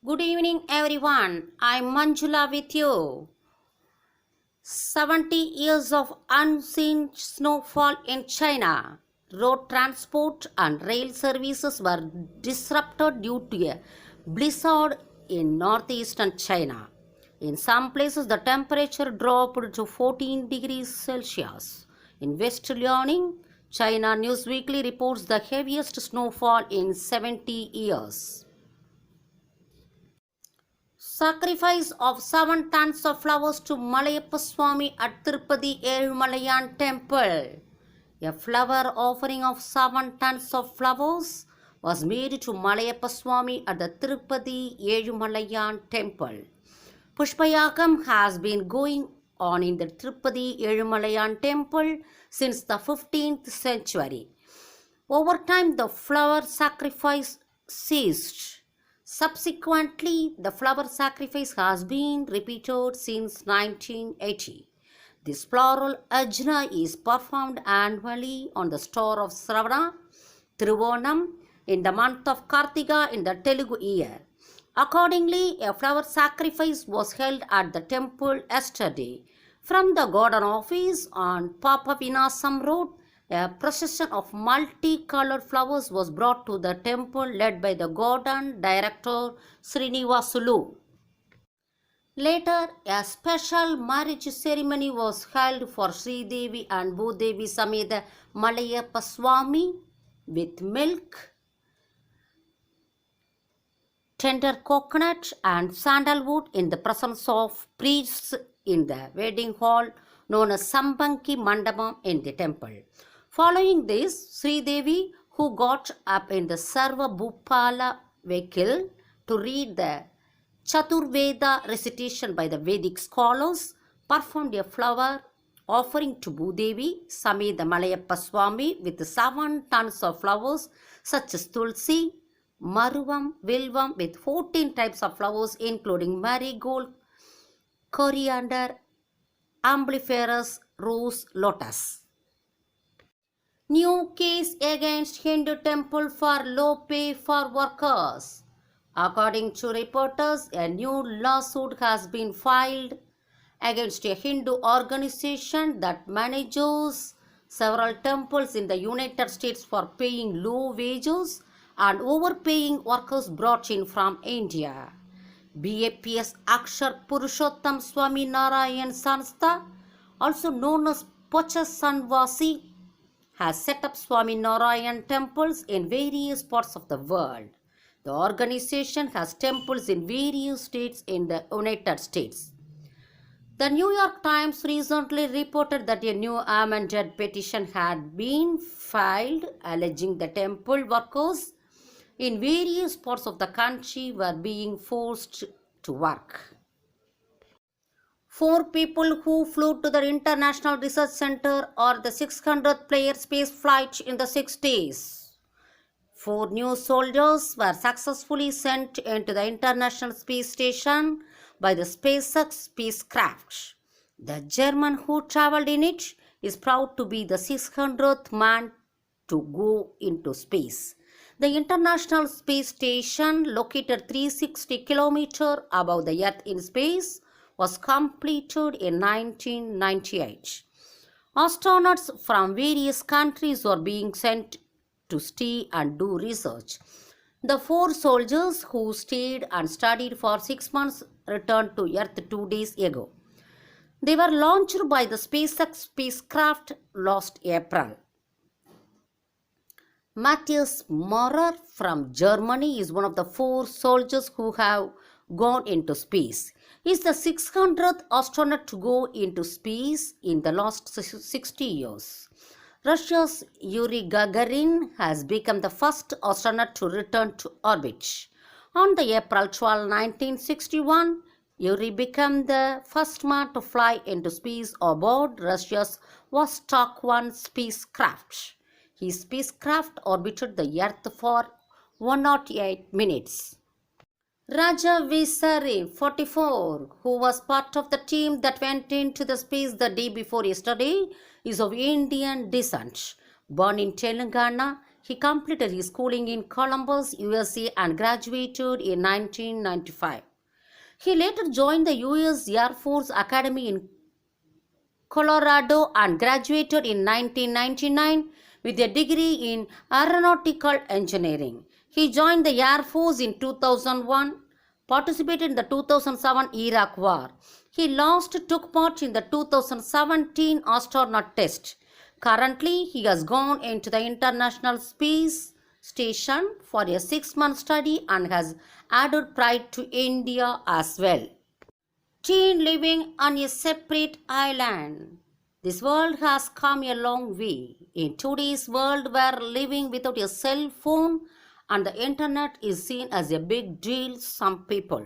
Good evening, everyone. I'm Manjula with you. 70 years of unseen snowfall in China. Road transport and rail services were disrupted due to a blizzard in northeastern China. In some places, the temperature dropped to 14 degrees Celsius. In West Liaoning, China News Weekly reports the heaviest snowfall in 70 years. Sacrifice of 7 tons of flowers to Malayappa Swami at Tirupati Ezhumalayan Temple. A flower offering of 7 tons of flowers was made to Malayappa Swami at the Tirupati Ezhumalayan Temple. Pushpayagam has been going on in the Tirupati Ezhumalayan Temple since the 15th century. Over time, the flower sacrifice ceased. Subsequently, the flower sacrifice has been repeated since 1980. This floral ajna is performed annually on the star of Shravana, Thiruvonam, in the month of Kartika in the Telugu year. Accordingly, a flower sacrifice was held at the temple yesterday. From the garden office on Papa Vinasam Road, a procession of multicolored flowers was brought to the temple led by the garden director Srinivasulu. Later, a special marriage ceremony was held for Sri Devi and Bhudevi Sameda Malayappa Swami with milk, tender coconut and sandalwood in the presence of priests in the wedding hall known as Sambanki Mandapam in the temple. Following this, Sri Devi, who got up in the Sarva Bhupala vehicle to read the Chaturveda recitation by the Vedic scholars, performed a flower offering to Bhudevi Sameda Malayappa Swami with 7 tons of flowers such as Tulsi, Maruvam, Vilvam with 14 types of flowers including marigold, coriander, umbelliferous, rose, lotus. New case against Hindu temple for low pay for workers. According to reporters, a new lawsuit has been filed against a Hindu organization that manages several temples in the United States for paying low wages and overpaying workers brought in from India. BAPS Akshar Purushottam Swami Narayan Sanstha, also known as Pocha Sanvasi, has set up Swami Narayan temples in various parts of the world. The organization has temples in various states in the United States. The New York Times recently reported that a new amended petition had been filed alleging the temple workers in various parts of the country were being forced to work. 4 people who flew to the International Research Center on the 600th player space flight in the 6 days. 4 new soldiers were successfully sent into the International Space Station by the SpaceX spacecraft. The German who traveled in it is proud to be the 600th man to go into space. The International Space Station, located 360 km above the Earth in space, was completed in 1998. Astronauts from various countries were being sent to stay and do research. The 4 soldiers who stayed and studied for 6 months returned to Earth 2 days ago. They were launched by the SpaceX spacecraft last April. Matthias Maurer from Germany is one of the 4 soldiers who have gone into space. He is the 600th astronaut to go into space in the last 60 years. Russia's Yuri Gagarin has become the first astronaut to return to orbit. On the April 12, 1961, Yuri became the first man to fly into space aboard Russia's Vostok 1 spacecraft. His spacecraft orbited the Earth for 108 minutes. Raja Visare, 44, who was part of the team that went into the space the day before yesterday, is of Indian descent. Born in Telangana, He completed his schooling in Columbus, USA and graduated in 1995. He later joined the US Air Force Academy in Colorado and graduated in 1999 with a degree in aeronautical engineering. He joined the Air Force in 2001, participated in the 2007 Iraq War. He last took part in the 2017 astronaut test. Currently, he has gone into the International Space Station for a 6-month study and has added pride to India as well. Teen living on a separate island. This world has come a long way. In today's world where living without a cell phone and the internet is seen as a big deal, some people.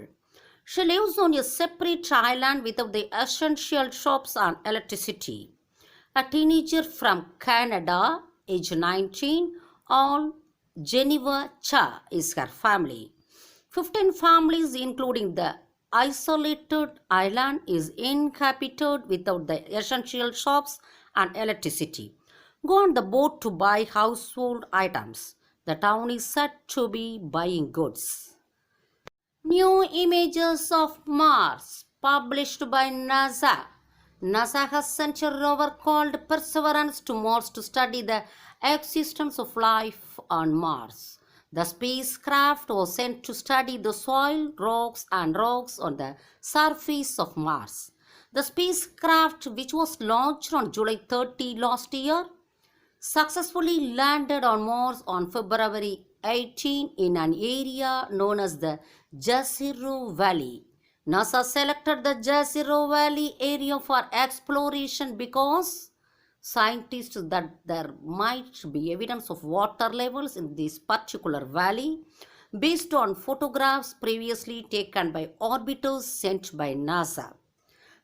She lives on a separate island without the essential shops and electricity. A teenager from Canada, age 19, all Geneva Cha is her family. 15 families including the isolated island is inhabited without the essential shops and electricity. Go on the boat to buy household items. The town is said to be buying goods. New images of Mars published by NASA. NASA has sent a rover called Perseverance to Mars to study the existence of life on Mars. The spacecraft was sent to study the soil, rocks on the surface of Mars. The spacecraft, which was launched on July 30 last year, successfully landed on Mars on February 18 in an area known as the Jezero Valley. NASA selected the Jezero Valley area for exploration because scientists that there might be evidence of water levels in this particular valley based on photographs previously taken by orbiters sent by NASA.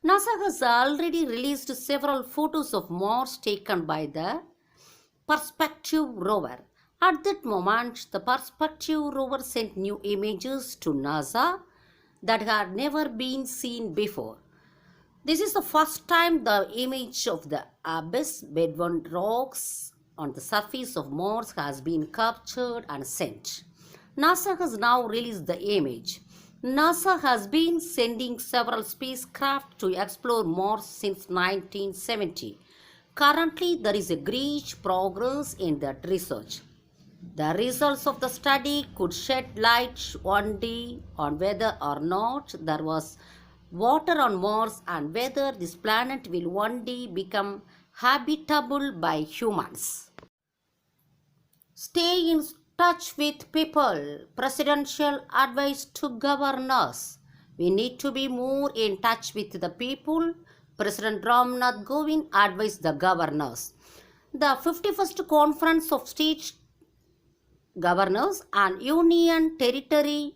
NASA has already released several photos of Mars taken by the Perspective rover. At that moment, the Perspective rover sent new images to NASA that had never been seen before. This is the first time the image of the abyss bedrock rocks on the surface of Mars has been captured and sent. NASA has now released the image. NASA has been sending several spacecraft to explore Mars since 1970. Currently, there is a great progress in that research. The results of the study could shed light one day on whether or not there was water on Mars and whether this planet will one day become habitable by humans. Stay in touch with people. Presidential advice to governors. We need to be more in touch with the people. President Ramnath Kovind advised the governors. The 51st Conference of State Governors and Union Territory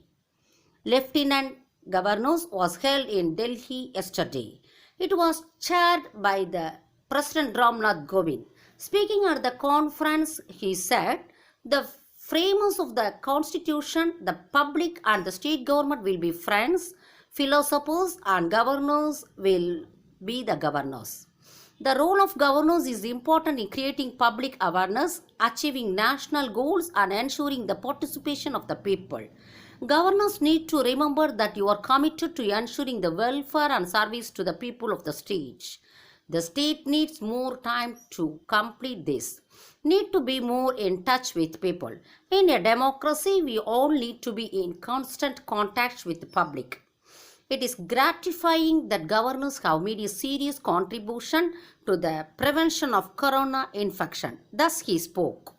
Lieutenant Governors was held in Delhi yesterday. It was chaired by the President Ramnath Kovind. Speaking at the conference, he said, the framers of the constitution, the public and the state government will be friends, philosophers and governors will be the governors. The role of governors is important in creating public awareness, achieving national goals and ensuring the participation of the people. Governors need to remember that you are committed to ensuring the welfare and service to the people of the state. The state needs more time to complete this. Need to be more in touch with people. In a democracy, we all need to be in constant contact with the public. It is gratifying that governors have made a serious contribution to the prevention of corona infection. Thus he spoke.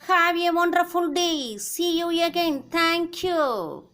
Have a wonderful day. See you again. Thank you.